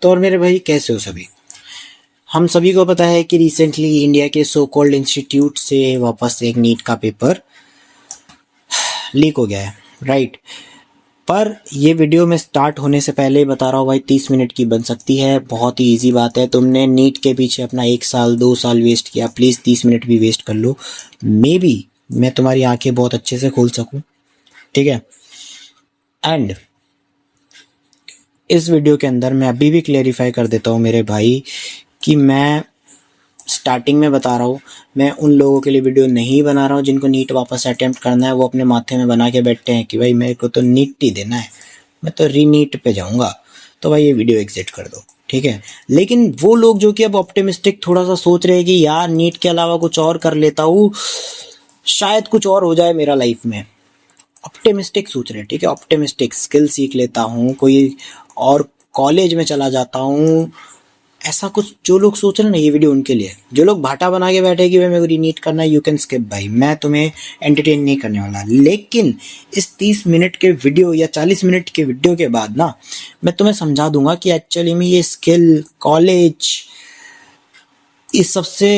तो और मेरे भाई कैसे हो सभी। हम सभी को पता है कि रिसेंटली इंडिया के सो कॉल्ड इंस्टीट्यूट से वापस एक नीट का पेपर लीक हो गया है, राइट। पर ये वीडियो में स्टार्ट होने से पहले ही बता रहा हूँ भाई, 30 मिनट की बन सकती है, बहुत ही इजी बात है। तुमने नीट के पीछे अपना 1 साल 2 साल वेस्ट किया, प्लीज़ 30 मिनट भी वेस्ट कर लो, मे बी मैं तुम्हारी आंखें बहुत अच्छे से खोल सकूं, ठीक है। एंड इस वीडियो के अंदर मैं अभी भी क्लेरिफाई कर देता हूँ मेरे भाई कि मैं स्टार्टिंग में बता रहा हूँ, मैं उन लोगों के लिए वीडियो नहीं बना रहा हूँ जिनको नीट वापस अटेम्प्ट करना है। वो अपने माथे में बना के बैठते हैं कि भाई मेरे को तो नीट ही देना है, मैं तो री नीट पे जाऊँगा, तो भाई ये वीडियो एग्जिट कर दो, ठीक है। लेकिन वो लोग जो कि अब ऑप्टिमिस्टिक थोड़ा सा सोच रहे हैं कि यार नीट के अलावा कुछ और कर लेता हूँ, शायद कुछ और हो जाए मेरा लाइफ में, ऑप्टिमिस्टिक सोच रहे हैं, ठीक है। ऑप्टिमिस्टिक स्किल सीख लेता हूँ, कोई और कॉलेज में चला जाता हूँ, ऐसा कुछ जो लोग सोच रहे हैं ना, ये वीडियो उनके लिए। जो लोग भाटा बना के बैठे कि भाई मेरे को रीनीट करना है, यू कैन स्किप भाई, मैं तुम्हें एंटरटेन नहीं करने वाला। लेकिन इस 30 मिनट के वीडियो या 40 मिनट के वीडियो के बाद ना, मैं तुम्हें समझा दूंगा कि एक्चुअली में ये स्किल, कॉलेज, इस सबसे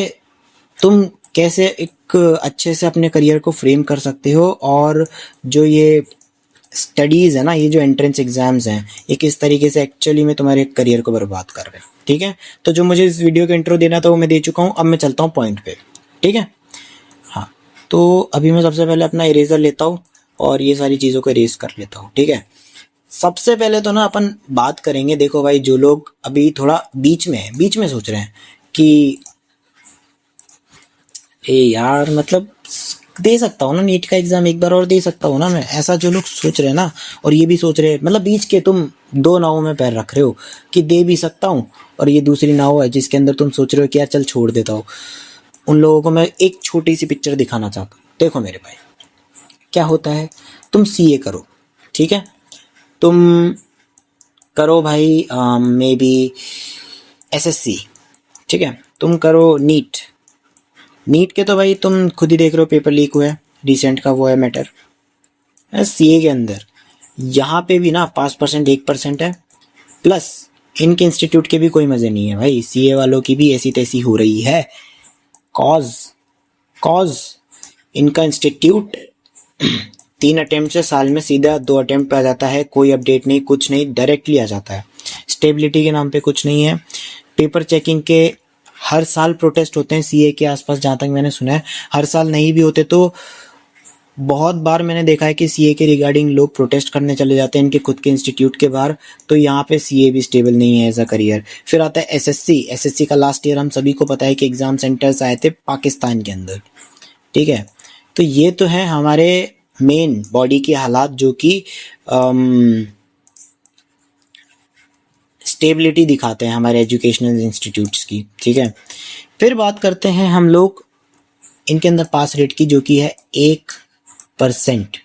तुम कैसे एक अच्छे से अपने करियर को फ्रेम कर सकते हो। और जो ये स्टडीज़ है ना, ये जो एंट्रेंस एग्जाम्स हैं, ये किस तरीके से एक्चुअली में तुम्हारे करियर को बर्बाद कर रहे हैं, ठीक है। तो जो मुझे इस वीडियो का इंट्रो देना था वो मैं दे चुका हूँ, अब मैं चलता हूँ पॉइंट पे, ठीक है। हाँ, तो अभी मैं सबसे पहले अपना इरेजर लेता हूँ और ये सारी चीज़ों को इरेज कर लेता हूँ, ठीक है। सबसे पहले तो ना अपन बात करेंगे, देखो भाई, जो लोग अभी थोड़ा बीच में सोच रहे हैं कि ए यार, मतलब दे सकता हूँ ना नीट का एग्जाम, एक बार और दे सकता हूँ ना मैं, ऐसा जो लोग सोच रहे हैं ना, और ये भी सोच रहे हैं, मतलब बीच के तुम दो नावों में पैर रख रहे हो कि दे भी सकता हूँ, और ये दूसरी नाव है जिसके अंदर तुम सोच रहे हो कि यार चल छोड़ देता हूँ। उन लोगों को मैं एक छोटी सी पिक्चर दिखाना चाहता हूँ। देखो मेरे भाई, क्या होता है, तुम सीए करो, ठीक है, तुम करो भाई मे बी एसएससी, ठीक है, तुम करो नीट। नीट के तो भाई तुम खुद ही देख रहे हो, पेपर लीक हुआ है रिसेंट का, वो है मैटर। सीए के अंदर यहाँ पे भी ना पास परसेंट 1% है, प्लस इनके इंस्टीट्यूट के भी कोई मज़े नहीं है भाई, सीए वालों की भी ऐसी तैसी हो रही है। कॉज कॉज इनका इंस्टीट्यूट 3 अटेम्प्ट से साल में सीधा 2 अटेम्प्ट पे आ जाता है, कोई अपडेट नहीं, कुछ नहीं, डायरेक्टली आ जाता है। स्टेबिलिटी के नाम पे कुछ नहीं है। पेपर चेकिंग के हर साल प्रोटेस्ट होते हैं सीए के आसपास, जहाँ तक मैंने सुना है। हर साल नहीं भी होते तो बहुत बार मैंने देखा है कि सीए के रिगार्डिंग लोग प्रोटेस्ट करने चले जाते हैं इनके खुद के इंस्टीट्यूट के बाहर। तो यहाँ पे सीए भी स्टेबल नहीं है एज अ करियर। फिर आता है एसएससी का लास्ट ईयर हम सभी को पता है कि एग्जाम सेंटर्स आए थे पाकिस्तान के अंदर, ठीक है। तो ये तो है हमारे मेन बॉडी की हालात जो कि स्टेबिलिटी दिखाते हैं हमारे एजुकेशनल इंस्टीट्यूट्स की, ठीक है। फिर बात करते हैं हम लोग इनके अंदर पास रेट की, जो कि है 1%,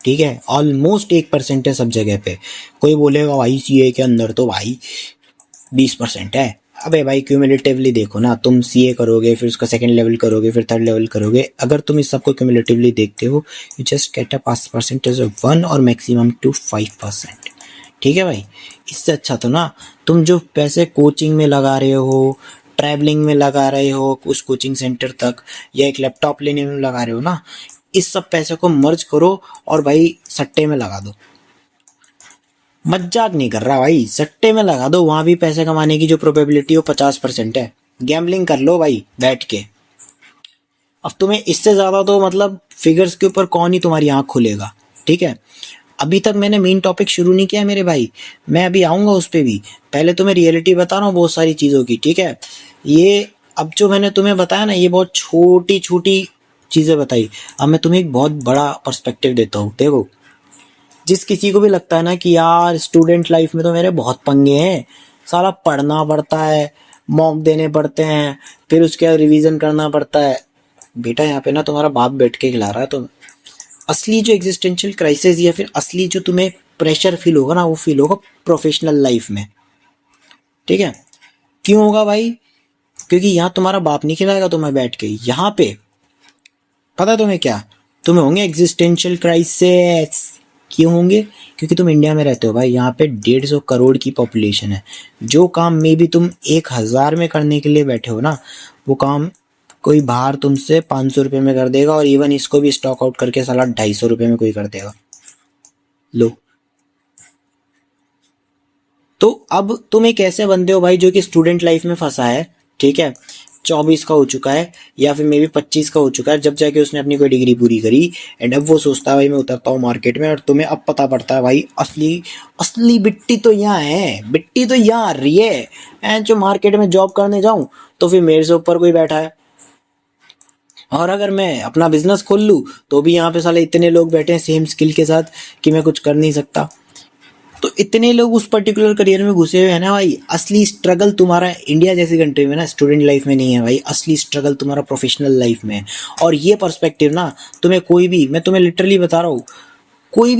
ठीक है। ऑलमोस्ट 1% है सब जगह पे। कोई बोलेगा भाई सीए के अंदर तो भाई 20% है। अबे भाई क्यूमुलेटिवली देखो ना, तुम सीए करोगे, फिर उसका सेकंड लेवल करोगे, फिर थर्ड लेवल करोगे, अगर तुम इस सबको क्यूमुलेटिवली देखते हो, you just get a pass percentage of 1 और मैक्सिमम टू 5%, ठीक है भाई। इससे अच्छा तो ना तुम जो पैसे कोचिंग में लगा रहे हो, ट्रैवलिंग में लगा रहे हो उस कोचिंग सेंटर तक, या एक लैपटॉप लेने में लगा रहे हो ना, इस सब पैसे को मर्ज करो और भाई सट्टे में लगा दो। मजाक नहीं कर रहा भाई, सट्टे में लगा दो, वहां भी पैसे कमाने की जो प्रोबेबिलिटी हो 50% है। गैम्बलिंग कर लो भाई बैठ के। अब तुम्हें इससे ज्यादा तो मतलब फिगर्स के ऊपर कौन ही तुम्हारी आंख खोलेगा, ठीक है। अभी तक मैंने मेन टॉपिक शुरू नहीं किया मेरे भाई, मैं अभी आऊंगा उस पर भी। पहले तुम्हें रियलिटी बता रहा हूँ बहुत सारी चीज़ों की, ठीक है। ये अब जो मैंने तुम्हें बताया ना, ये बहुत छोटी छोटी चीज़ें बताई। अब मैं तुम्हें एक बहुत बड़ा पर्सपेक्टिव देता हूँ। देखो, जिस किसी को भी लगता है ना कि यार स्टूडेंट लाइफ में तो मेरे बहुत पंगे हैं, सारा पढ़ना पड़ता है, मॉक देने पड़ते हैं, फिर उसके बाद रिवीजन करना पड़ता है, बेटा यहाँ पे ना तुम्हारा बाप बैठ के खिला रहा है। तो असली जो एग्जिस्टेंशियल क्राइसिस या फिर असली जो तुम्हें प्रेशर फील होगा ना, वो फील होगा प्रोफेशनल लाइफ में, ठीक है। क्यों होगा भाई? क्योंकि यहाँ तुम्हारा बाप नहीं खिलाएगा तुम्हें बैठ के, यहाँ पे पता है तुम्हें क्या, तुम्हें होंगे एग्जिस्टेंशियल क्राइसिस। क्यों होंगे? क्योंकि तुम इंडिया में रहते हो भाई, यहाँ पे 150 करोड़ की पॉपुलेशन है। जो काम में भी तुम 1000 में करने के लिए बैठे हो ना, वो काम कोई बाहर तुमसे 500 रुपये में कर देगा, और इवन इसको भी स्टॉक आउट करके साला 250 रुपये में कोई कर देगा। लो, तो अब तुम एक ऐसे बंदे हो भाई जो कि स्टूडेंट लाइफ में फंसा है, ठीक है, 24 का हो चुका है या फिर मे बी 25 का हो चुका है, जब जाके उसने अपनी कोई डिग्री पूरी करी, एंड अब वो सोचता है भाई मैं उतरता हूँ मार्केट में, और तुम्हें अब पता पड़ता है भाई असली असली बिट्टी तो यहाँ है, बिट्टी तो यहाँ आ रही है। एंड जो मार्केट में जॉब करने जाऊँ तो फिर मेरे से ऊपर कोई बैठा है, और अगर मैं अपना बिजनेस खोल लूँ तो भी यहाँ पे साले इतने लोग बैठे हैं सेम स्किल के साथ कि मैं कुछ कर नहीं सकता। तो इतने लोग उस पर्टिकुलर करियर में घुसे हुए हैं ना भाई, असली स्ट्रगल तुम्हारा इंडिया जैसी कंट्री में ना स्टूडेंट लाइफ में नहीं है भाई, असली स्ट्रगल तुम्हारा प्रोफेशनल लाइफ में है। और ये पर्सपेक्टिव ना तुम्हें कोई भी, मैं तुम्हें लिटरली बता रहा हूँ, कोई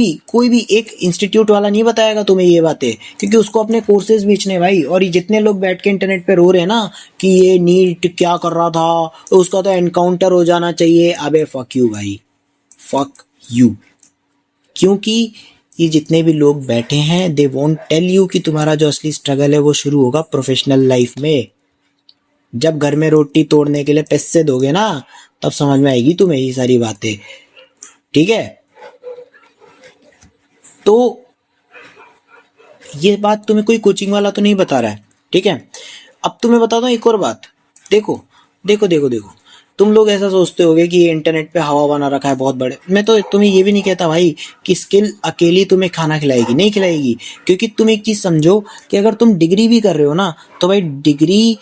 भी एक इंस्टीट्यूट वाला नहीं बताएगा तुम्हें ये बातें, क्योंकि उसको अपने कोर्सेज बेचने हैं भाई। और ये जितने लोग बैठ के इंटरनेट पे रो रहे हैं ना कि ये नीट क्या कर रहा था, तो उसका तो एनकाउंटर हो जाना चाहिए, अबे फक यू भाई, फक यू। क्योंकि ये जितने भी लोग बैठे हैं दे वोंट टेल यू कि तुम्हारा जो असली स्ट्रगल है वो शुरू होगा प्रोफेशनल लाइफ में। जब घर में रोटी तोड़ने के लिए पैसे दोगे ना, तब समझ में आएगी तुम्हें ये सारी बातें, ठीक है। तो ये बात तुम्हें कोई कोचिंग वाला तो नहीं बता रहा है, ठीक है। अब तुम्हें बताता हूँ एक और बात। देखो देखो देखो देखो, तुम लोग ऐसा सोचते होगे कि ये इंटरनेट पे हवा बना रखा है बहुत बड़े। मैं तो तुम्हें ये भी नहीं कहता भाई कि स्किल अकेली तुम्हें खाना खिलाएगी, नहीं खिलाएगी। क्योंकि तुम एक चीज़ समझो कि अगर तुम डिग्री भी कर रहे हो ना, तो भाई डिग्री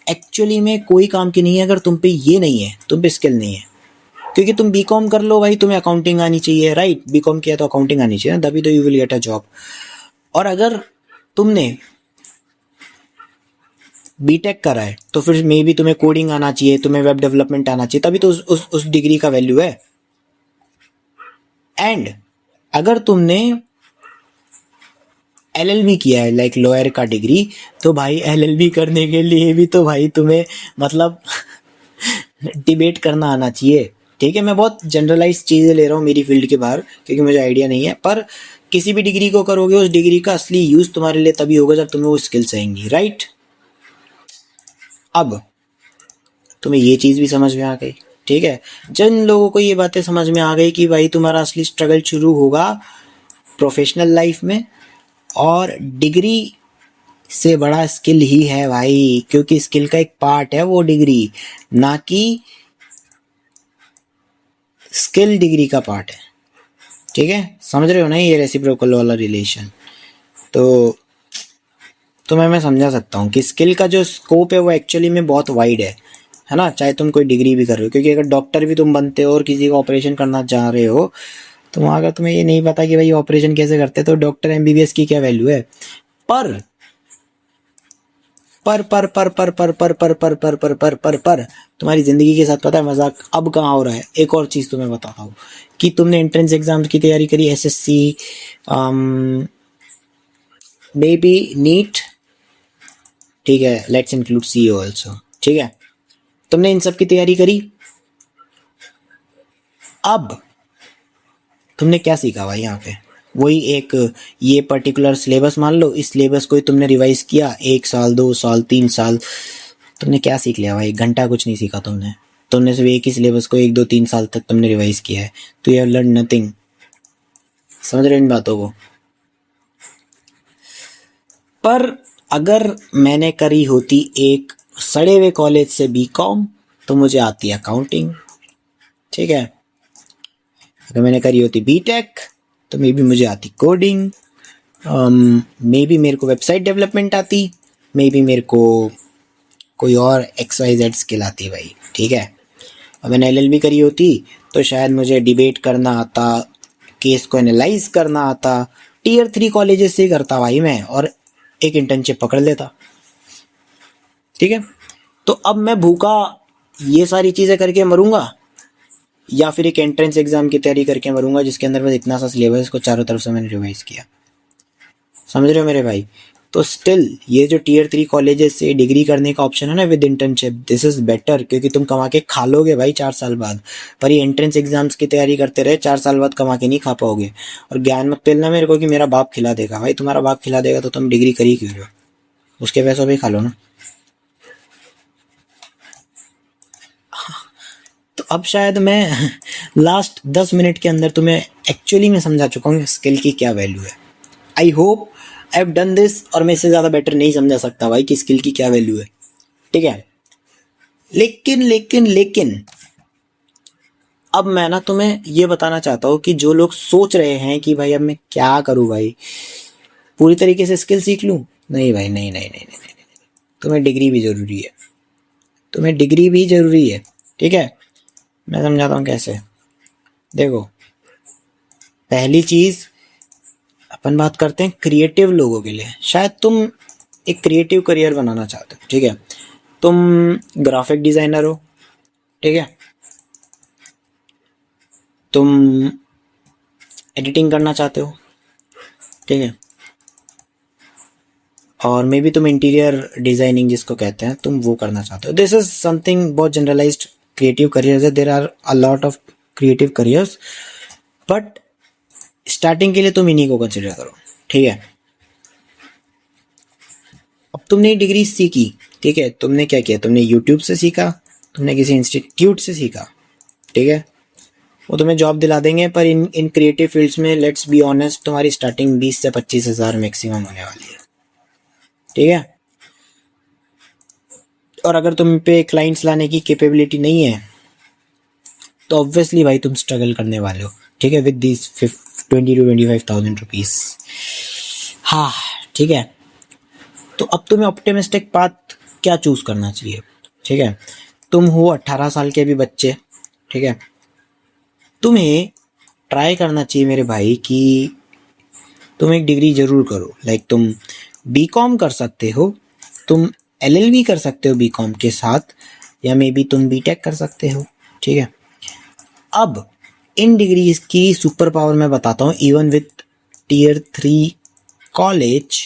एक्चुअली में कोई काम की नहीं है अगर तुम पे ये नहीं है, तुम पे स्किल नहीं है। क्योंकि तुम बीकॉम कर लो भाई, तुम्हें अकाउंटिंग आनी चाहिए, राइट, बीकॉम किया तो अकाउंटिंग आनी चाहिए, तभी तो you will get a job. और अगर तुमने बीटेक करा है तो फिर मे बी तुम्हें कोडिंग आना चाहिए, तुम्हें वेब डेवलपमेंट आना चाहिए, तभी तो उस डिग्री का वैल्यू है। एंड अगर तुमने एलएलबी किया है, लाइक लॉयर का डिग्री, तो भाई एलएलबी करने के लिए भी तो भाई तुम्हें मतलब डिबेट करना आना चाहिए, ठीक है। मैं बहुत जनरलाइज चीज़ें ले रहा हूँ मेरी फील्ड के बाहर, क्योंकि मुझे आइडिया नहीं है। पर किसी भी डिग्री को करोगे, उस डिग्री का असली यूज़ तुम्हारे लिए तभी होगा जब तुम्हें वो स्किल्स आएंगी, राइट। अब तुम्हें ये चीज़ भी समझ में आ गई, ठीक है। जिन लोगों को ये बातें समझ में आ गई कि भाई तुम्हारा असली स्ट्रगल शुरू होगा प्रोफेशनल लाइफ में, और डिग्री से बड़ा स्किल ही है भाई, क्योंकि स्किल का एक पार्ट है वो डिग्री, ना कि स्किल डिग्री का पार्ट है, ठीक है। समझ रहे हो ना ये रेसिप्रोकल वाला रिलेशन। तो तुम्हें मैं समझा सकता हूँ कि स्किल का जो स्कोप है वो एक्चुअली में बहुत वाइड है ना, चाहे तुम कोई डिग्री भी कर रहे हो। क्योंकि अगर डॉक्टर भी तुम बनते हो और किसी का ऑपरेशन करना चाह रहे हो, तो वहाँ अगर तुम्हें ये नहीं पता कि भाई ऑपरेशन कैसे करते, तो डॉक्टर एमबीबीएस की क्या वैल्यू है। पर पर पर पर पर पर पर पर पर पर पर पर पर पर तुम्हारी जिंदगी के साथ पता है मजाक अब कहाँ हो रहा है। एक और चीज़ तुम्हें बताता हूँ कि तुमने एंट्रेंस एग्जाम्स की तैयारी करी, एसएससी, मे बी नीट, ठीक है, लेट्स इंक्लूड सीईओ ऑल्सो, ठीक है। तुमने इन सब की तैयारी करी, अब तुमने क्या सीखा भाई यहाँ पे, वही एक ये पर्टिकुलर सिलेबस मान लो, इस सिलेबस को ही तुमने रिवाइज किया 1 साल 2 साल 3 साल, तुमने क्या सीख लिया भाई, घंटा कुछ नहीं सीखा तुमने। तुमने सिर्फ एक ही सिलेबस को 1 2 3 साल तक तुमने रिवाइज किया है, तो यू हैव लर्न नथिंग। समझ रहे हो इन बातों को। पर अगर मैंने करी होती एक सड़े हुए कॉलेज से बीकॉम, तो मुझे आती अकाउंटिंग, ठीक है। अगर मैंने करी होती बीटेक तो मे बी मुझे आती कोडिंग, मे बी मेरे को वेबसाइट डेवलपमेंट आती, मे बी मेरे को कोई और XYZ स्किल आती भाई, ठीक है। अब मैंने LLB करी होती तो शायद मुझे डिबेट करना आता, केस को एनालाइज करना आता, Tier 3 कॉलेजेस से करता भाई मैं, और एक इंटर्नशिप पकड़ लेता, ठीक है। तो अब मैं भूखा ये सारी चीज़ें करके मरूंगा, या फिर एक एंट्रेंस एग्जाम की तैयारी करके मरूंगा जिसके अंदर बस इतना सा सिलेबस को चारों तरफ से मैंने रिवाइज किया। समझ रहे हो मेरे भाई। तो स्टिल ये जो टीयर 3 कॉलेजेस से डिग्री करने का ऑप्शन है ना with internship, this is better, क्योंकि तुम कमा के खा लोगे भाई 4 साल बाद। पर ये एंट्रेंस एग्जाम्स की तैयारी करते रहे 4 साल बाद कमा के नहीं खा पाओगे। और ज्ञान मत पेलना मेरे को कि मेरा बाप खिला देगा, भाई तुम्हारा बाप खिला देगा तो तुम डिग्री करी क्यों रहे हो, उसके पैसों पे खा लो ना। तो अब शायद मैं लास्ट 10 मिनट के अंदर तुम्हें एक्चुअली में समझा चुका हूँ स्किल की क्या वैल्यू है। I hope I have done this, और मैं इससे ज़्यादा बेटर नहीं समझा सकता भाई कि स्किल की क्या वैल्यू है, ठीक है। लेकिन लेकिन लेकिन अब मैं ना तुम्हें ये बताना चाहता हूँ कि जो लोग सोच रहे हैं कि भाई अब मैं क्या करूँ भाई, पूरी तरीके से स्किल सीख लूँ, नहीं भाई, नहीं नहीं नहीं नहीं, नहीं। तुम्हें डिग्री भी ज़रूरी है, तुम्हें डिग्री भी ज़रूरी है, ठीक है। मैं समझाता हूँ कैसे। देखो, पहली चीज़ अपन बात करते हैं क्रिएटिव लोगों के लिए। शायद तुम एक क्रिएटिव करियर बनाना चाहते हो, ठीक है। तुम ग्राफिक डिज़ाइनर हो, ठीक है, तुम एडिटिंग करना चाहते हो, ठीक है, और मे बी तुम इंटीरियर डिज़ाइनिंग जिसको कहते हैं तुम वो करना चाहते हो। दिस इज समथिंग बहुत जनरलाइज्ड क्रिएटिव करियर्स है, there are a lot of creative careers, but starting के लिए तुम इन्हीं को कंसिडर करो, ठीक है। अब तुमने डिग्री सीखी, ठीक है, तुमने क्या किया, तुमने यूट्यूब से सीखा, तुमने किसी इंस्टीट्यूट से सीखा, ठीक है, वो तुम्हें जॉब दिला देंगे, पर इन इन क्रिएटिव फील्ड्स में लेट्स बी ऑनेस्ट तुम्हारी स्टार्टिंग 20 से 25 हज़ार मैक्सिमम होने वाली है, ठीक है। और अगर तुम पे क्लाइंट्स लाने की कैपेबिलिटी नहीं है तो ऑब्वियसली भाई तुम स्ट्रगल करने वाले हो, ठीक है, विद दिस 20 to 25,000 रुपीज़। हाँ, ठीक है। तो अब तुम्हें ऑप्टिमिस्टिक पाथ क्या चूज करना चाहिए, ठीक है। तुम हो 18 साल के अभी बच्चे, ठीक है, तुम्हें ट्राई करना चाहिए मेरे भाई कि तुम एक डिग्री जरूर करो। लाइक तुम बीकॉम कर सकते हो, तुम एलएलबी कर सकते हो बीकॉम के साथ, या मे बी तुम बीटेक कर सकते हो, ठीक है। अब इन डिग्रीज की सुपर पावर मैं बताता हूँ, इवन विथ टीयर 3 कॉलेज,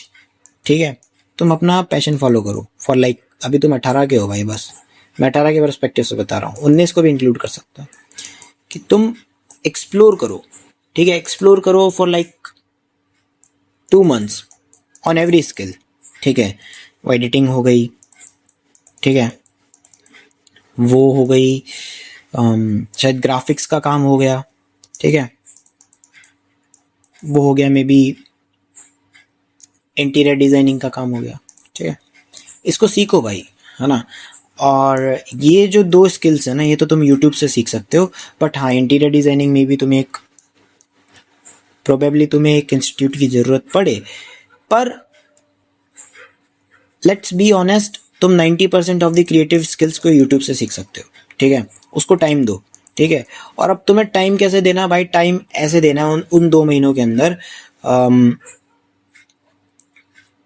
ठीक है। तुम अपना पैशन फॉलो करो फॉर लाइक, अभी तुम 18 के हो भाई, बस मैं 18 के पर्सपेक्टिव से बता रहा हूँ, 19 को भी इंक्लूड कर सकता हूँ, कि तुम एक्सप्लोर करो, ठीक है, एक्सप्लोर करो for like 2 months on every skill, ठीक है। वो एडिटिंग हो गई, ठीक है, वो हो गई, शायद ग्राफिक्स का काम हो गया, ठीक है, वो हो गया, मे बी इंटीरियर डिज़ाइनिंग का काम हो गया, ठीक है। इसको सीखो भाई, है ना। और ये जो 2 स्किल्स है ना, ये तो तुम यूट्यूब से सीख सकते हो, बट हाँ, इंटीरियर डिज़ाइनिंग में भी तुम्हें एक प्रोबेबली तुम्हें एक इंस्टीट्यूट की ज़रूरत पड़े, पर लेट्स बी ऑनेस्ट, तुम 90% ऑफ द क्रिएटिव स्किल्स को यूट्यूब से सीख सकते हो, ठीक है। उसको टाइम दो, ठीक है। और अब तुम्हें टाइम कैसे देना भाई, टाइम ऐसे देना उन 2 महीनों के अंदर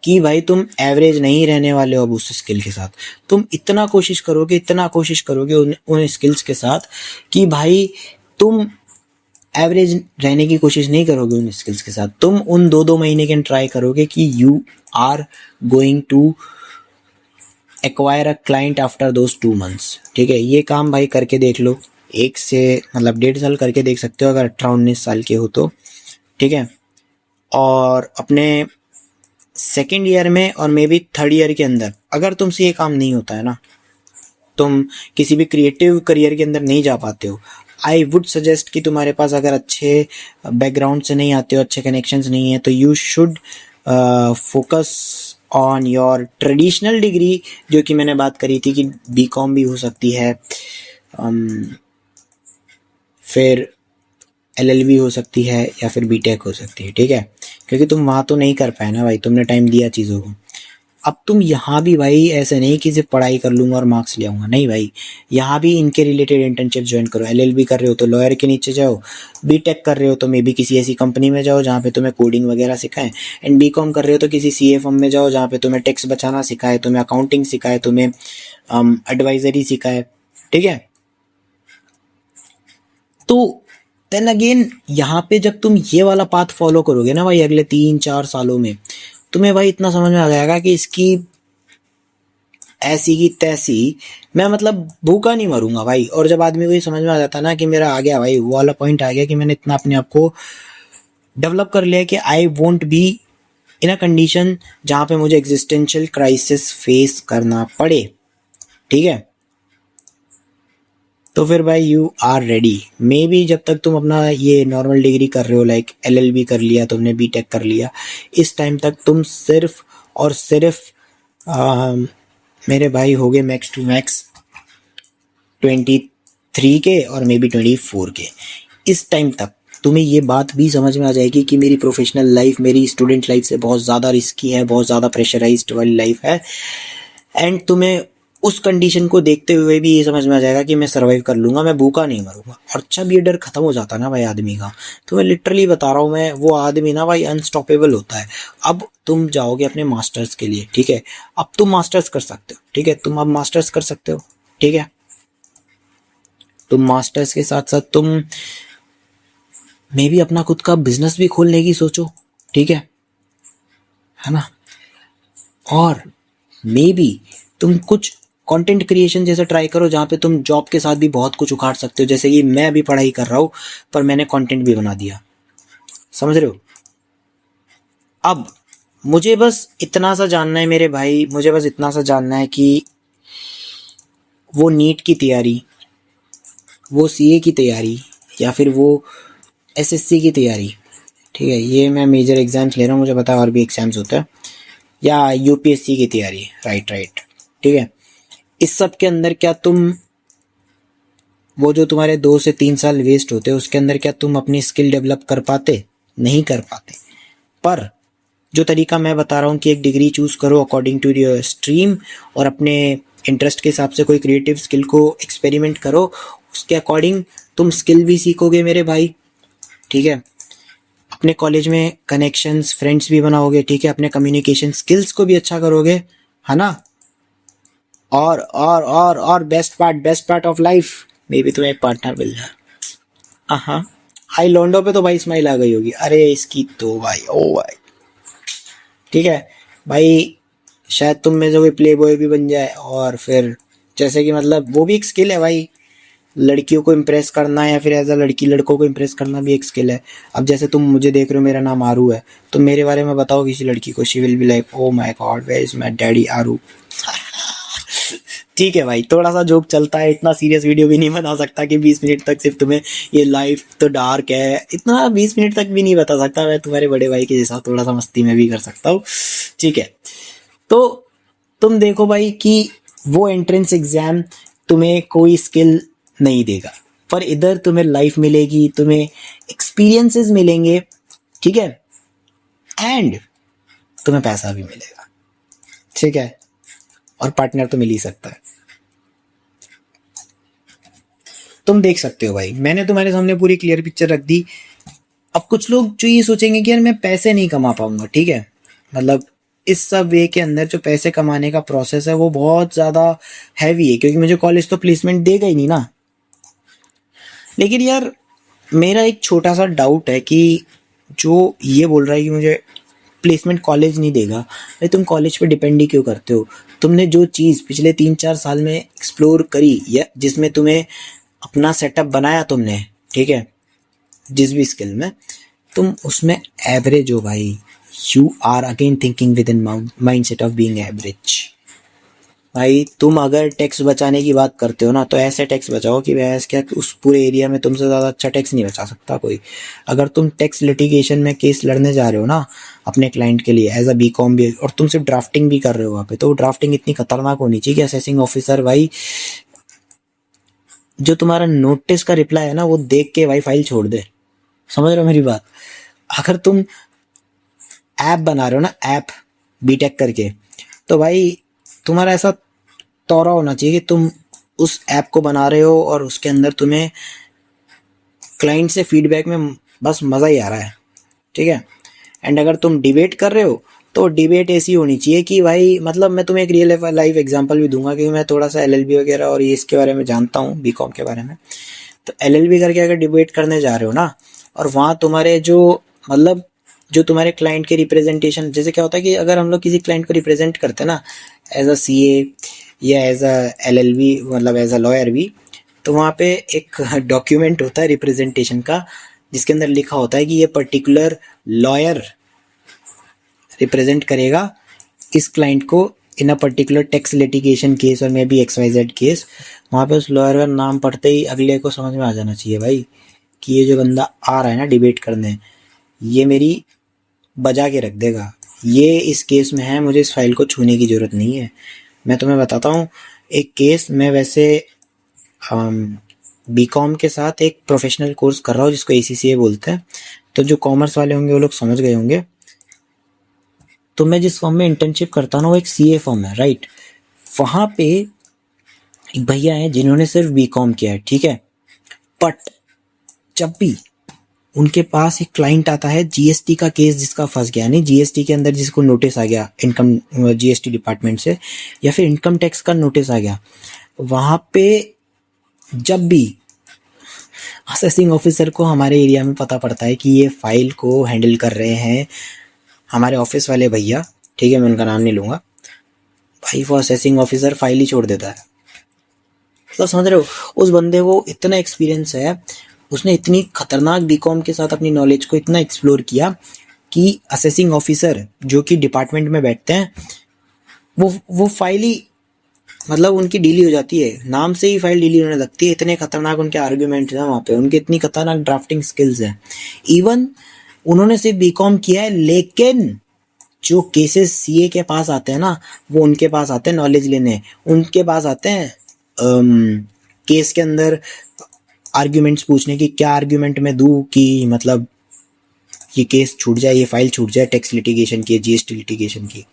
कि भाई तुम एवरेज नहीं रहने वाले हो अब उस स्किल के साथ। तुम इतना कोशिश करोगे, इतना कोशिश करोगे उन स्किल्स के साथ कि भाई तुम एवरेज रहने की कोशिश नहीं करोगे उन स्किल्स के साथ। तुम उन 2-2 महीने के ट्राई करोगे कि you are going to acquire a client after those 2 months, ठीक है। ये काम भाई करके देख लो, 1 से मतलब 1.5 साल करके देख सकते हो अगर 18-19 साल के हो तो, ठीक है। और अपने सेकेंड ईयर में और मे बी थर्ड ईयर के अंदर अगर तुमसे ये काम नहीं होता है ना, तुम किसी भी क्रिएटिव करियर के अंदर नहीं जा पाते हो, आई वुड सजेस्ट कि तुम्हारे पास अगर अच्छे बैकग्राउंड से नहीं आते हो, अच्छे कनेक्शंस नहीं है, तो you should focus on your traditional degree, जो कि मैंने बात करी थी कि बीकॉम भी हो सकती है, फिर एलएलबी हो सकती है, या फिर बीटेक हो सकती है, ठीक है। क्योंकि तुम वहाँ तो नहीं कर पाए ना भाई, तुमने टाइम दिया चीज़ों को। अब तुम यहाँ भी भाई ऐसे नहीं कि सिर्फ पढ़ाई कर लूँगा और मार्क्स ले आऊँगा, नहीं भाई, यहाँ भी इनके रिलेटेड इंटर्नशिप ज्वाइन करो। एलएलबी कर रहे हो तो लॉयर के नीचे जाओ, बीटेक कर रहे हो तो मे बी किसी ऐसी कंपनी में जाओ जहाँ पे तुम्हें कोडिंग वगैरह सिखाएं, एंड बीकॉम कर रहे हो तो किसी सीए फर्म में जाओ जहाँ पे तुम्हें टैक्स बचाना सिखाए, तुम्हें अकाउंटिंग सिखाए, तुम्हें एडवाइजरी सिखाए, ठीक है। तो देन अगेन यहाँ पे जब तुम ये वाला पाथ फॉलो करोगे ना भाई अगले 3-4 सालों में, तुम्हें भाई इतना समझ में आ जाएगा कि इसकी ऐसी की तैसी, मैं मतलब भूखा नहीं मरूंगा भाई। और जब आदमी को ये समझ में आ जाता है ना कि मेरा आ गया भाई, वो वाला पॉइंट आ गया कि मैंने इतना अपने आप को डेवलप कर लिया कि I won't be in a condition जहाँ पे मुझे एग्जिस्टेंशियल क्राइसिस फेस करना पड़े, ठीक है। तो फिर भाई you are ready. Maybe जब तक तुम अपना ये नॉर्मल डिग्री कर रहे हो, लाइक एलएलबी कर लिया तुमने, बीटेक कर लिया, इस टाइम तक तुम सिर्फ और सिर्फ मेरे भाई हो गए मैक्स टू मैक्स 23 के और मे बी 24 के। इस टाइम तक तुम्हें ये बात भी समझ में आ जाएगी कि मेरी प्रोफेशनल लाइफ मेरी स्टूडेंट लाइफ से बहुत ज़्यादा रिस्की है, बहुत ज़्यादा प्रेशराइज्ड वाली लाइफ है। एंड तुम्हें उस कंडीशन को देखते हुए भी ये समझ में आ जाएगा कि मैं सर्वाइव कर लूँगा, मैं भूखा नहीं मरूंगा। और जब ये डर खत्म हो जाता है ना भाई आदमी का, तो मैं लिटरली बता रहा हूँ, मैं वो आदमी ना भाई अनस्टॉपेबल होता है। अब तुम जाओगे अपने मास्टर्स के लिए, ठीक है, अब तुम मास्टर्स कर सकते हो, ठीक है, तुम अब मास्टर्स कर सकते हो, ठीक है। तुम मास्टर्स के साथ साथ तुम मे भी अपना खुद का बिजनेस भी खोलने की सोचो, ठीक है ना। और मे बी तुम कुछ कंटेंट क्रिएशन जैसा ट्राई करो जहाँ पे तुम जॉब के साथ भी बहुत कुछ उखाड़ सकते हो। जैसे कि मैं अभी पढ़ाई कर रहा हूँ पर मैंने कंटेंट भी बना दिया, समझ रहे हो। अब मुझे बस इतना सा जानना है मेरे भाई, मुझे बस इतना सा जानना है कि वो नीट की तैयारी, वो सीए की तैयारी, या फिर वो एसएससी की तैयारी, ठीक है, ये मैं मेजर एग्जाम्स ले रहा हूँ, मुझे पता है और भी एग्जाम्स होते हैं, या यूपीएससी की तैयारी, राइट राइट, ठीक है। इस सब के अंदर क्या तुम वो जो तुम्हारे 2 से 3 साल वेस्ट होते हैं उसके अंदर क्या तुम अपनी स्किल डेवलप कर पाते? नहीं कर पाते। पर जो तरीका मैं बता रहा हूँ कि एक डिग्री चूज करो अकॉर्डिंग टू योर स्ट्रीम और अपने इंटरेस्ट के हिसाब से कोई क्रिएटिव स्किल को एक्सपेरिमेंट करो, उसके अकॉर्डिंग तुम स्किल भी सीखोगे मेरे भाई, ठीक है। अपने कॉलेज में कनेक्शंस फ्रेंड्स भी बनाओगे, ठीक है, अपने कम्युनिकेशन स्किल्स को भी अच्छा करोगे, है ना। और best part of life, may be तुम्हें एक पार्टनर मिल जाए। हाँ, हाई लॉन्डो पे तो भाई स्माइल आ गई होगी, अरे इसकी तो भाई ओ भाई, ठीक है भाई। शायद तुम में से कोई प्ले बॉय भी बन जाए, और फिर जैसे कि मतलब वो भी एक स्किल है भाई, लड़कियों को इम्प्रेस करना या फिर एज अ लड़की लड़कों को इम्प्रेस करना भी एक स्किल है। अब जैसे तुम मुझे देख रहे हो, मेरा नाम आरू है, तो मेरे बारे में बताओ किसी लड़की को, she will be like oh my God where is my daddy आरू। ठीक है भाई, थोड़ा सा जोक चलता है, इतना सीरियस वीडियो भी नहीं बना सकता कि 20 मिनट तक सिर्फ तुम्हें ये लाइफ तो डार्क है, इतना 20 मिनट तक भी नहीं बता सकता। मैं तुम्हारे बड़े भाई के जैसा थोड़ा सा मस्ती में भी कर सकता हूँ, ठीक है। तो तुम देखो भाई कि वो एंट्रेंस एग्जाम तुम्हें कोई स्किल नहीं देगा, पर इधर तुम्हें लाइफ मिलेगी, तुम्हें एक्सपीरियंसेस मिलेंगे, ठीक है, एंड तुम्हें पैसा भी मिलेगा, ठीक है, और पार्टनर तो मिल ही सकता है। तुम देख सकते हो भाई, मैंने तुम्हारे सामने पूरी क्लियर पिक्चर रख दी। अब कुछ लोग जो ये सोचेंगे कि यार मैं पैसे नहीं कमा पाऊंगा, ठीक है, मतलब इस सब वे के अंदर जो पैसे कमाने का प्रोसेस है वो बहुत ज़्यादा हैवी है, क्योंकि मुझे कॉलेज तो प्लेसमेंट देगा ही नहीं ना। लेकिन यार मेरा एक छोटा सा डाउट है कि जो ये बोल रहा है कि मुझे प्लेसमेंट कॉलेज नहीं देगा, भाई तुम कॉलेज पे डिपेंड ही क्यों करते हो? तुमने जो चीज़ पिछले 3-4 साल में एक्सप्लोर करी, या जिसमें तुम्हें अपना सेटअप बनाया तुमने, ठीक है, जिस भी स्किल में तुम उसमें एवरेज हो भाई, you are again thinking within mindset of being average. भाई तुम अगर टैक्स बचाने की बात करते हो ना, तो ऐसे टैक्स बचाओ कि भैंस क्या उस पूरे एरिया में तुमसे ज़्यादा अच्छा टैक्स नहीं बचा सकता कोई। अगर तुम टैक्स लिटिगेशन में केस लड़ने जा रहे हो ना अपने क्लाइंट के लिए एज अ बीकॉम भी, और तुम सिर्फ ड्राफ्टिंग भी कर रहे हो वहाँ पे, तो ड्राफ्टिंग इतनी खतरनाक होनी चाहिए कि असेसिंग ऑफिसर भाई जो तुम्हारा नोटिस का रिप्लाई है ना वो देख के भाई फाइल छोड़ दे। समझ रहे हो मेरी बात? अगर तुम ऐप बना रहे हो ना, ऐप बीटेक करके, तो भाई तुम्हारा ऐसा तौरा होना चाहिए कि तुम उस ऐप को बना रहे हो और उसके अंदर तुम्हें क्लाइंट से फीडबैक में बस मज़ा ही आ रहा है, ठीक है। एंड अगर तुम डिबेट कर रहे हो तो डिबेट ऐसी होनी चाहिए कि भाई मतलब मैं तुम्हें एक रियल लाइफ एग्जांपल भी दूंगा, क्योंकि मैं थोड़ा सा एलएलबी वगैरह और ये इसके बारे में जानता हूँ, बीकॉम के बारे में। तो एलएलबी करके अगर डिबेट करने जा रहे हो ना, और वहाँ तुम्हारे जो मतलब जो तुम्हारे क्लाइंट के रिप्रेजेंटेशन, जैसे क्या होता है कि अगर हम लोग किसी क्लाइंट को रिप्रेजेंट करते हैं ना एज अ सीए या एज अ एलएलबी, मतलब एज अ लॉयर भी, तो वहाँ पे एक डॉक्यूमेंट होता है रिप्रेजेंटेशन का, जिसके अंदर लिखा होता है कि ये पर्टिकुलर लॉयर रिप्रेजेंट करेगा इस क्लाइंट को in a particular tax litigation case और मे बी XYZ केस। वहाँ पे उस लॉयर का नाम पढ़ते ही अगले को समझ में आ जाना चाहिए भाई कि ये जो बंदा आ रहा है ना डिबेट करने, ये मेरी बजा के रख देगा, ये इस केस में है, मुझे इस फाइल को छूने की ज़रूरत नहीं है। मैं तुम्हें बताता हूँ एक केस, मैं वैसे बीकॉम के साथ एक प्रोफेशनल कोर्स कर रहा हूँ जिसको ACCA बोलते हैं, तो जो कॉमर्स वाले होंगे वो लोग समझ गए होंगे। तो मैं जिस फॉर्म में इंटर्नशिप करता हूँ ना वो एक CA फॉर्म है, राइट। वहाँ पे एक भैया हैं जिन्होंने सिर्फ बीकॉम किया है, ठीक है, बट जब भी उनके पास एक क्लाइंट आता है GST का केस जिसका फंस गया, नहीं GST के अंदर जिसको नोटिस आ गया इनकम GST डिपार्टमेंट से, या फिर इनकम टैक्स का नोटिस आ गया, वहाँ पे जब भी असेसिंग ऑफिसर को हमारे एरिया में पता पड़ता है कि ये फाइल को हैंडल कर रहे हैं हमारे ऑफिस वाले भैया, ठीक है, मैं उनका नाम नहीं लूँगा भाई, वो असेसिंग ऑफिसर फाइल ही छोड़ देता है। मतलब समझ रहे हो, उस बंदे को इतना एक्सपीरियंस है, उसने इतनी खतरनाक बीकॉम के साथ अपनी नॉलेज को इतना एक्सप्लोर किया कि असेसिंग ऑफिसर जो कि डिपार्टमेंट में बैठते हैं वो फाइल ही, मतलब उनकी डीली हो जाती है, नाम से ही फाइल डीली होने लगती है। इतने खतरनाक उनके आर्ग्यूमेंट्स हैं वहाँ पे, उनके इतनी खतरनाक ड्राफ्टिंग स्किल्स हैं। इवन उन्होंने सिर्फ बीकॉम किया है, लेकिन जो केसेस सीए के पास आते हैं ना, वो उनके पास आते हैं नॉलेज लेने, उनके पास आते हैं केस के अंदर आर्ग्यूमेंट्स पूछने की, क्या आर्ग्यूमेंट मैं दूं कि मतलब ये केस छूट जाए, ये फाइल छूट जाए टैक्स लिटिगेशन की, GST लिटिगेशन की।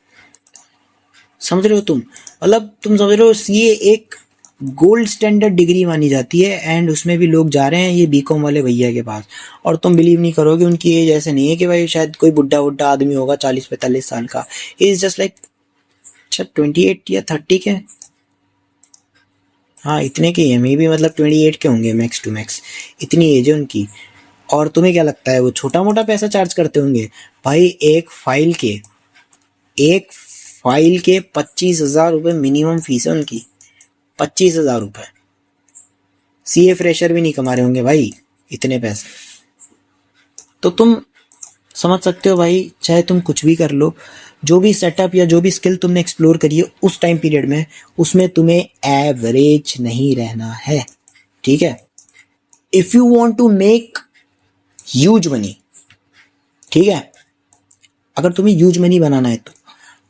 समझ रहे हो तुम, मतलब तुम समझ रहे हो, सीए एक गोल्ड स्टैंडर्ड डिग्री मानी जाती है, एंड उसमें भी लोग जा रहे हैं ये बीकॉम वाले भैया के पास। और तुम बिलीव नहीं करोगे, उनकी एज ऐसे नहीं है कि भाई शायद कोई बुढ़ा बुढ़ा आदमी होगा 40-45 साल का, इज जस्ट लाइक 28 या 30 के, हाँ इतने के हैं, मे बी मतलब 28 के होंगे मैक्स टू मैक्स, इतनी एज है उनकी। और तुम्हें क्या लगता है वो छोटा मोटा पैसा चार्ज करते होंगे? भाई एक फाइल के 25,000 रुपये मिनिमम फीस है उनकी, 25,000 रुपये। सीए फ्रेशर भी नहीं कमा रहे होंगे भाई इतने पैसे। तो तुम समझ सकते हो भाई, चाहे तुम कुछ भी कर लो, जो भी सेटअप या जो भी स्किल तुमने एक्सप्लोर करी है उस टाइम पीरियड में, उसमें तुम्हें एवरेज नहीं रहना है, ठीक है। If you want to make huge money, ठीक है, अगर तुम्हें ह्यूज मनी बनाना है तो,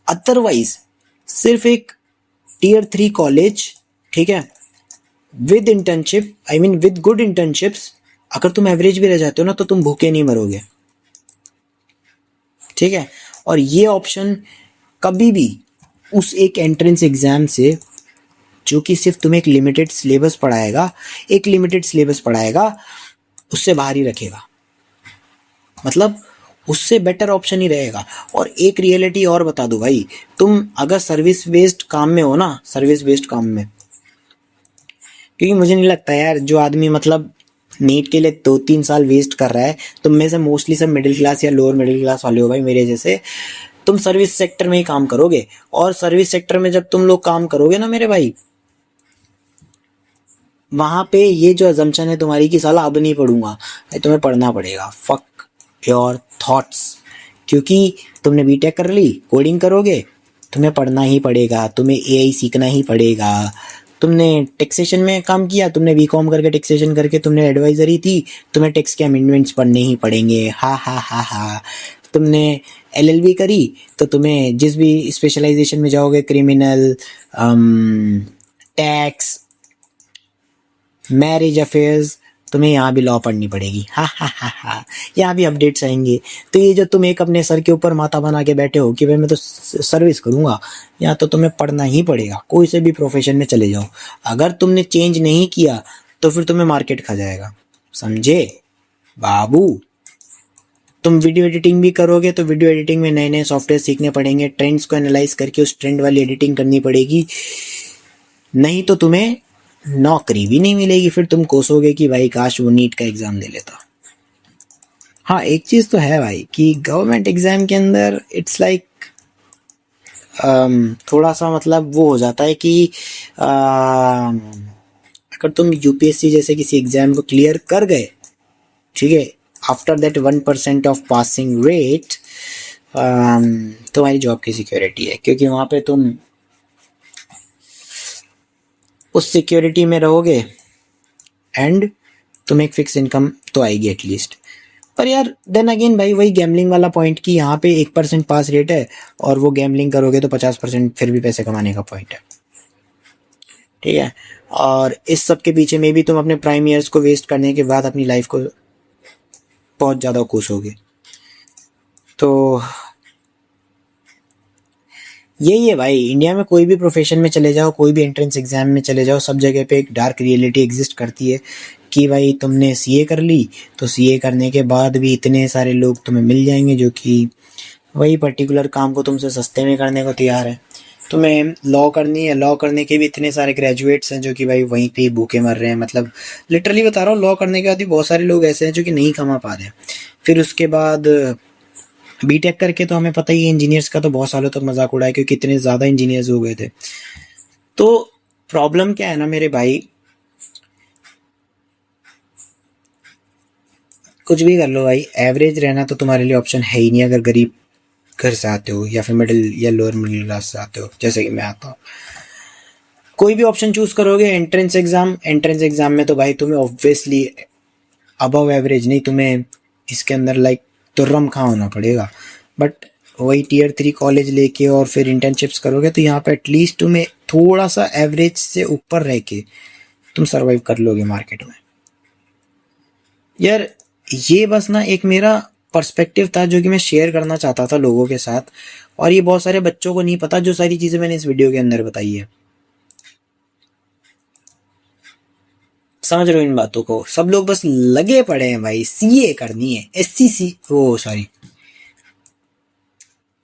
अदरवाइज सिर्फ एक Tier 3 कॉलेज, ठीक है, with internship, I mean with good internships, अगर तुम एवरेज भी रह जाते हो ना तो तुम भूखे नहीं मरोगे, ठीक है। और ये ऑप्शन कभी भी उस एक एंट्रेंस एग्जाम से जो कि सिर्फ तुम्हें एक लिमिटेड सिलेबस पढ़ाएगा उससे बाहर ही रखेगा, मतलब उससे बेटर ऑप्शन ही रहेगा। और एक रियलिटी और बता दो भाई, तुम अगर सर्विस बेस्ड काम में हो ना, सर्विस बेस्ड काम में, क्योंकि मुझे नहीं लगता यार जो आदमी मतलब नीट के लिए 2-3 साल वेस्ट कर रहा है, तुम में से मोस्टली सब मिडिल क्लास या लोअर मिडिल क्लास वाले हो भाई मेरे जैसे, तुम सर्विस सेक्टर में ही काम करोगे। और सर्विस सेक्टर में जब तुम लोग काम करोगे ना मेरे भाई, वहां पे ये जो अजम्पशन है तुम्हारी कि साला अब नहीं पढ़ूंगा, तुम्हें पढ़ना पड़ेगा, फक योर थॉट्स। क्योंकि तुमने बीटेक कर ली, कोडिंग करोगे, तुम्हें पढ़ना ही पड़ेगा, तुम्हें AI सीखना ही पड़ेगा। तुमने टैक्सेशन में काम किया, तुमने बीकॉम करके टैक्सेशन करके तुमने एडवाइजरी थी, तुम्हें टैक्स के अमेंडमेंट्स पढ़ने ही पड़ेंगे, हा हा हा हा। तुमने LLB करी तो तुम्हें जिस भी स्पेशलाइजेशन में जाओगे, क्रिमिनल, टैक्स, मैरिज अफेयर्स, तुम्हें यहाँ भी लॉ पढ़नी पड़ेगी, हा हा हा हा। यहाँ भी अपडेट्स आएंगे। तो ये जो तुम एक अपने सर के ऊपर माथा बना के बैठे हो कि भाई मैं तो सर्विस करूँगा, यहाँ तो तुम्हें पढ़ना ही पड़ेगा, कोई से भी प्रोफेशन में चले जाओ। अगर तुमने चेंज नहीं किया तो फिर तुम्हें मार्केट खा जाएगा, समझे बाबू। तुम वीडियो एडिटिंग भी करोगे तो वीडियो एडिटिंग में नए नए सॉफ्टवेयर सीखने पड़ेंगे, ट्रेंड्स को एनालाइज करके उस ट्रेंड वाली एडिटिंग करनी पड़ेगी, नहीं तो तुम्हें नौकरी भी नहीं मिलेगी। फिर तुम कोसोगे कि भाई काश वो नीट का एग्जाम दे लेता। हाँ एक चीज़ तो है भाई कि गवर्नमेंट एग्जाम के अंदर इट्स लाइक थोड़ा सा मतलब वो हो जाता है कि अगर तुम यूपीएससी जैसे किसी एग्जाम को क्लियर कर गए, ठीक है, after that 1% of passing rate, तुम्हारी जॉब की सिक्योरिटी है, क्योंकि वहाँ पे तुम उस सिक्योरिटी में रहोगे एंड तुम्हें एक फिक्स इनकम तो आएगी एटलीस्ट। पर यार देन अगेन भाई वही गैमलिंग वाला पॉइंट कि यहाँ पे 1% पास रेट है और वो गैमलिंग करोगे तो 50% फिर भी पैसे कमाने का पॉइंट है, ठीक है। और इस सब के पीछे में भी तुम अपने प्राइम ईयर्स को वेस्ट करने के बाद अपनी लाइफ को बहुत ज़्यादा कोसोगे। तो यही है भाई, इंडिया में कोई भी प्रोफेशन में चले जाओ, कोई भी एंट्रेंस एग्जाम में चले जाओ, सब जगह पे एक डार्क रियलिटी एग्जिस्ट करती है कि भाई तुमने सीए कर ली तो सीए करने के बाद भी इतने सारे लोग तुम्हें मिल जाएंगे जो कि वही पर्टिकुलर काम को तुमसे सस्ते में करने को तैयार है। तुम्हें लॉ करनी है, लॉ करने के भी इतने सारे ग्रेजुएट्स हैं जो कि भाई वहीं पे भूखे मर रहे हैं। मतलब लिटरली बता रहा हूँ, लॉ करने के बाद भी बहुत सारे लोग ऐसे हैं जो कि नहीं कमा पा रहे हैं। फिर उसके बाद बीटेक करके तो हमें पता ही है इंजीनियर्स का तो बहुत सालों तक मजाक उड़ाया क्योंकि इतने ज़्यादा इंजीनियर्स हो गए थे। तो प्रॉब्लम क्या है ना मेरे भाई, कुछ भी कर लो भाई, एवरेज रहना तो तुम्हारे लिए ऑप्शन है ही नहीं अगर गरीब घर से आते हो या फिर मिडिल या लोअर मिडिल क्लास से आते हो जैसे कि मैं आता हूँ। कोई भी ऑप्शन चूज करोगे, एंट्रेंस एग्जाम में तो भाई तुम्हें ऑब्वियसली अबव एवरेज नहीं, तुम्हें इसके अंदर लाइक तुर्रम खा होना पड़ेगा। बट वही टियर 3 कॉलेज लेके और फिर इंटर्नशिप्स करोगे तो यहाँ पे एटलीस्ट तुम्हें थोड़ा सा एवरेज से ऊपर रह के तुम सर्वाइव कर लोगे मार्केट में। यार ये बस ना एक मेरा पर्सपेक्टिव था जो कि मैं शेयर करना चाहता था लोगों के साथ, और ये बहुत सारे बच्चों को नहीं पता जो सारी चीज़ें मैंने इस वीडियो के अंदर बताई है। समझ रहे हो इन बातों को? सब लोग बस लगे पड़े हैं भाई, सीए करनी है, एससीसी ओ सॉरी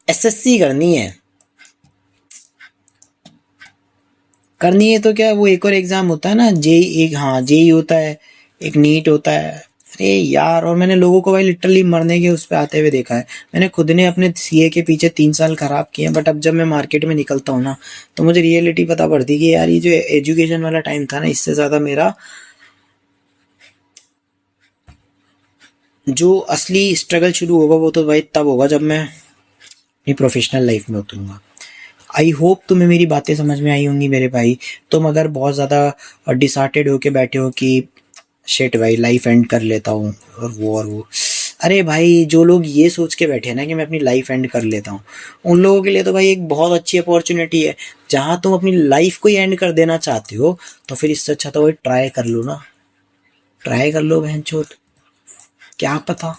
एसएससी करनी है। करनी है तो क्या, वो एक और एग्जाम होता है ना, जेई, एक हाँ जेई होता है, एक नीट होता है। अरे यार, और मैंने लोगों को भाई लिटरली मरने के उस पे आते हुए देखा है। मैंने खुद ने अपने सीए के पीछे 3 साल खराब किए हैं, बट अब जब मैं मार्केट में निकलता हूँ ना तो मुझे रियलिटी पता पड़ती कि यार ये जो एजुकेशन वाला टाइम था ना, इससे ज़्यादा मेरा जो असली स्ट्रगल शुरू होगा वो तो भाई तब होगा जब मैं अपनी प्रोफेशनल लाइफ में उतरूंगा। आई होप तुम्हें मेरी बातें समझ में आई होंगी मेरे भाई। तुम अगर बहुत ज़्यादा डिसहार्टेड होके बैठे हो कि शिट भाई लाइफ एंड कर लेता हूँ और वो, अरे भाई जो लोग ये सोच के बैठे हैं ना कि मैं अपनी लाइफ एंड कर लेता हूँ, उन लोगों के लिए तो भाई एक बहुत अच्छी अपॉर्चुनिटी है। जहाँ तुम अपनी लाइफ को ही एंड कर देना चाहते हो तो फिर इससे अच्छा तो वही ट्राई कर लो ना, ट्राई कर लो बहनचोद, क्या पता।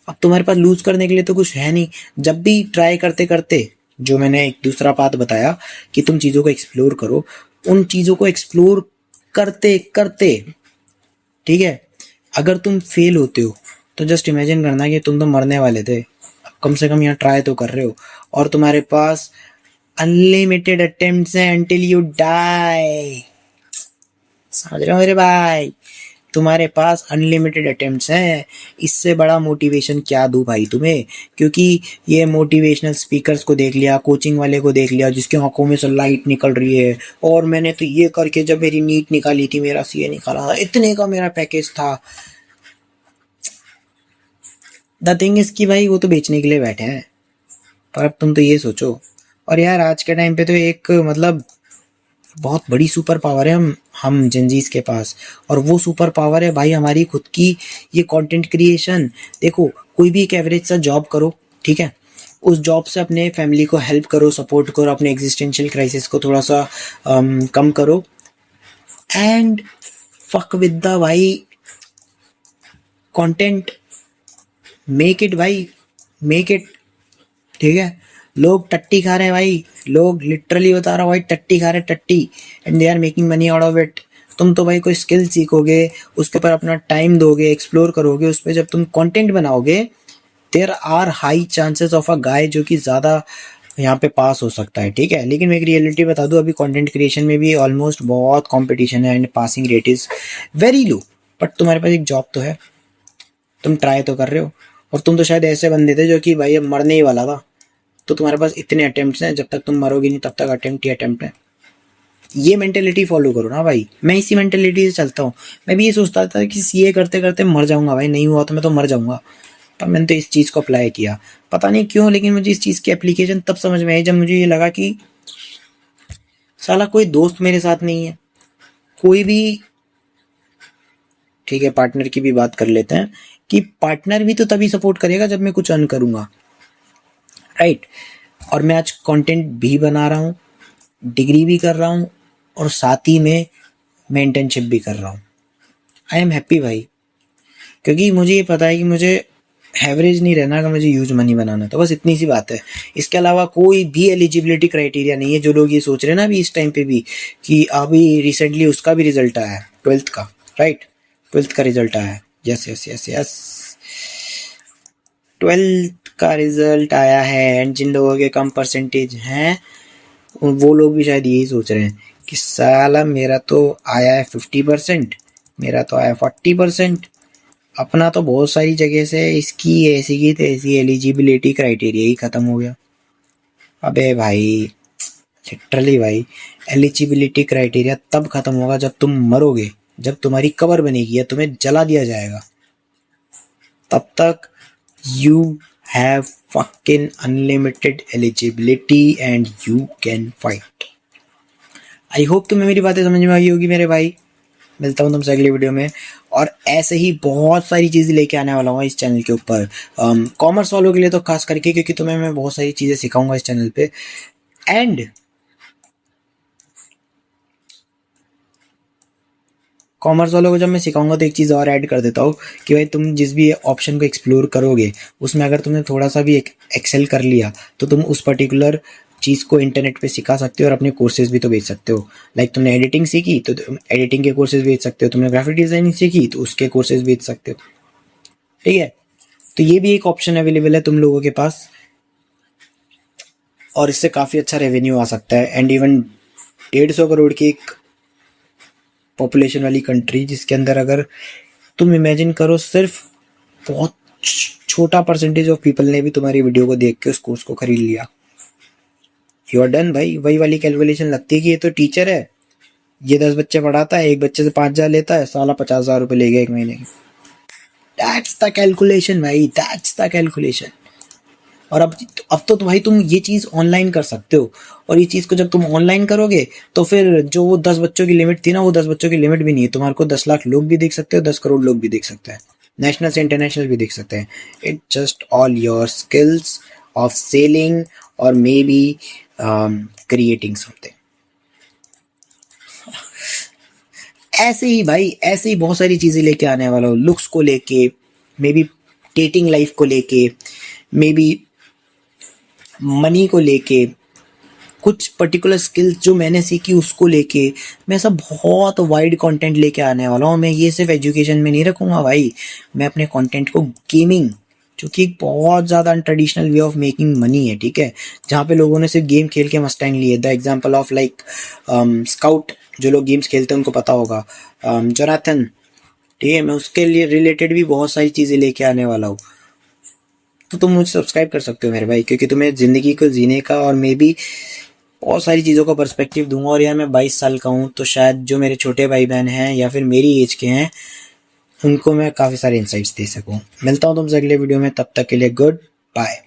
अब तुम्हारे पास लूज करने के लिए तो कुछ है नहीं। जब भी ट्राई करते करते, जो मैंने एक दूसरा बात बताया कि तुम चीज़ों को एक्सप्लोर करो, उन चीज़ों को एक्सप्लोर करते करते, ठीक है, अगर तुम फेल होते हो तो जस्ट इमेजिन करना कि तुम तो मरने वाले थे, कम से कम यहाँ ट्राई तो कर रहे हो, और तुम्हारे पास अनलिमिटेड अटेम्प्ट्स हैं अंटिल यू डाई। समझ रहे हो मेरे भाई? तुम्हारे पास अनलिमिटेड अटेम्प्ट्स हैं। इससे बड़ा मोटिवेशन क्या दूं भाई तुम्हें? क्योंकि ये मोटिवेशनल स्पीकर्स को देख लिया, कोचिंग वाले को देख लिया जिसकी आंखों में से लाइट निकल रही है, और मैंने तो ये करके जब मेरी नीट निकाली थी, मेरा सीए निकाला था, इतने का मेरा पैकेज था। द थिंग इज कि भाई वो तो बेचने के लिए बैठे हैं, पर अब तुम तो ये सोचो। और यार आज के टाइम पे तो एक मतलब बहुत बड़ी सुपर पावर है हम जेनजीज के पास, और वो सुपर पावर है भाई हमारी खुद की ये कंटेंट क्रिएशन। देखो, कोई भी एक एवरेज सा जॉब करो, ठीक है, उस जॉब से अपने फैमिली को हेल्प करो, सपोर्ट करो, अपने एग्जिस्टेंशियल क्राइसिस को थोड़ा सा कम करो, एंड फक विद द भाई कंटेंट, मेक इट भाई, मेक इट, ठीक है। लोग टट्टी खा रहे हैं भाई, लोग लिटरली बता रहा हूँ भाई, टट्टी खा रहे हैं, टट्टी, and they are making money out of it. तुम तो भाई कोई स्किल सीखोगे, उसके ऊपर अपना टाइम दोगे, एक्सप्लोर करोगे, उस पर जब तुम कंटेंट बनाओगे, there are high chances of a guy जो कि ज़्यादा यहाँ पे पास हो सकता है, ठीक है। लेकिन मैं एक रियलिटी बता दूँ, अभी कंटेंट क्रिएशन में भी ऑलमोस्ट बहुत कंपटीशन है and passing rate is very low, but तुम्हारे पास एक जॉब तो है, तुम ट्राई तो कर रहे हो, और तुम तो शायद ऐसे बंदे थे जो कि भाई अब मरने ही वाला था, तो तुम्हारे पास इतने अटेम्प्ट्स हैं, जब तक तुम मरोगे नहीं तब तक अटेम्प्ट ही अटेम्प्ट है। ये मेंटेलिटी फॉलो करो ना भाई। मैं इसी मेंटेलिटी से चलता हूँ। मैं भी ये सोचता था कि सीए करते करते मर जाऊंगा भाई, नहीं हुआ तो मैं तो मर जाऊंगा, पर मैंने तो इस चीज़ को अप्लाई किया, पता नहीं क्यों, लेकिन मुझे इस चीज़ की एप्लीकेशन तब समझ में आई जब मुझे ये लगा कि साला कोई दोस्त मेरे साथ नहीं है, कोई भी, ठीक है पार्टनर की भी बात कर लेते हैं, कि पार्टनर भी तो तभी सपोर्ट करेगा जब मैं कुछ अर्न करूंगा, राइट। और मैं आज कंटेंट भी बना रहा हूँ, डिग्री भी कर रहा हूँ, और साथ ही में मैं इंटर्नशिप भी कर रहा हूँ। आई एम हैप्पी भाई, क्योंकि मुझे ये पता है कि मुझे एवरेज नहीं रहना, अगर मुझे ह्यूज मनी बनाना, तो बस इतनी सी बात है। इसके अलावा कोई भी एलिजिबिलिटी क्राइटेरिया नहीं है। जो लोग ये सोच रहे हैं ना अभी इस टाइम पे भी कि अभी रिसेंटली उसका भी रिजल्ट आया है 12th का, राइट, 12th का रिजल्ट आया है, yes yes yes yes, 12th का रिजल्ट आया है, एंड जिन लोगों के कम परसेंटेज हैं वो लोग भी शायद यही सोच रहे हैं कि साला मेरा तो आया है 50%, मेरा तो आया 40%, अपना तो बहुत सारी जगह से इसकी ऐसी की तैसी एलिजिबिलिटी क्राइटेरिया ही खत्म हो गया। अबे भाई लिटरली भाई, एलिजिबिलिटी क्राइटेरिया तब खत्म होगा जब तुम मरोगे, जब तुम्हारी कबर बनेगी या तुम्हें जला दिया जाएगा, तब तक you have fucking unlimited eligibility and you can fight। I hope तुम्हें मेरी बातें समझ में आई होगी मेरे भाई। मिलता हूँ तुमसे अगली वीडियो में, और ऐसे ही बहुत सारी चीज़ें लेके आने वाला हूँ इस चैनल के ऊपर, कॉमर्स वालों के लिए तो खास करके, क्योंकि तुम्हें मैं बहुत सारी चीज़ें सिखाऊंगा इस चैनल पे। एंड कॉमर्स वालों को जब मैं सिखाऊंगा तो एक चीज़ और ऐड कर देता हूँ कि भाई तुम जिस भी ऑप्शन को एक्सप्लोर करोगे उसमें अगर तुमने थोड़ा सा भी एक्सेल कर लिया तो तुम उस पर्टिकुलर चीज़ को इंटरनेट पे सिखा सकते हो और अपने कोर्सेज भी तो बेच सकते हो। लाइक तुमने एडिटिंग सीखी तो एडिटिंग के कोर्सेज बेच सकते हो, तुमने ग्राफिक डिज़ाइनिंग सीखी तो उसके कोर्सेज बेच सकते हो, ठीक है। तो ये भी एक ऑप्शन अवेलेबल है तुम लोगों के पास, और इससे काफ़ी अच्छा रेवेन्यू आ सकता है। एंड इवन 150 करोड़ की एक पॉपुलेशन वाली कंट्री, जिसके अंदर अगर तुम इमेजिन करो सिर्फ बहुत छोटा परसेंटेज ऑफ पीपल ने भी तुम्हारी वीडियो को देख के उस कोर्स को खरीद लिया, यू आर डन भाई। वही वाली कैलकुलेशन लगती है कि ये तो टीचर है, ये 10 बच्चे पढ़ाता है, एक बच्चे से 5,000 लेता है, साला 50,000 रुपये ले गया एक महीने की। दैट्स द कैलकुलेशन भाई, दैट्स द कैलकुलेशन। और अब तो भाई तुम ये चीज़ ऑनलाइन कर सकते हो, और ये चीज़ को जब तुम ऑनलाइन करोगे तो फिर जो वो 10 बच्चों की लिमिट थी ना, वो 10 बच्चों की लिमिट भी नहीं है, तुम्हारे को 10 लाख लोग भी देख सकते हो, 10 करोड़ लोग भी देख सकते हैं, नेशनल से इंटरनेशनल भी देख सकते हैं। It just all your skills of selling और मे बी क्रिएटिंग समथिंग। ऐसे ही भाई, ऐसे ही बहुत सारी चीज़ें लेके आने वाला हूँ, लुक्स को लेके, मे बी डेटिंग लाइफ को लेके, मे बी मनी को लेके, कुछ पर्टिकुलर स्किल्स जो मैंने सीखी उसको लेके, मैं ऐसा बहुत वाइड कंटेंट लेके आने वाला हूँ। मैं ये सिर्फ एजुकेशन में नहीं रखूँगा भाई, मैं अपने कंटेंट को गेमिंग, जो कि एक बहुत ज़्यादा untraditional way of making money है, ठीक है, जहाँ पे लोगों ने सिर्फ गेम खेल के मस्टैंग लिए। The example of like scout, जो लोग गेम्स खेलते हैं उनको पता होगा, जोनाथन, ठीक है, मैं उसके लिए रिलेटेड भी बहुत सारी चीज़ें लेके आने वाला हूँ। तो तुम मुझे सब्सक्राइब कर सकते हो मेरे भाई, क्योंकि तुम्हें ज़िंदगी को जीने का और मे बी बहुत सारी चीज़ों का पर्सपेक्टिव दूंगा। और यार मैं 22 साल का हूँ, तो शायद जो मेरे छोटे भाई बहन हैं या फिर मेरी एज के हैं उनको मैं काफ़ी सारे इंसाइट्स दे सकूँ। मिलता हूँ तुमसे अगले वीडियो में, तब तक के लिए गुड बाय।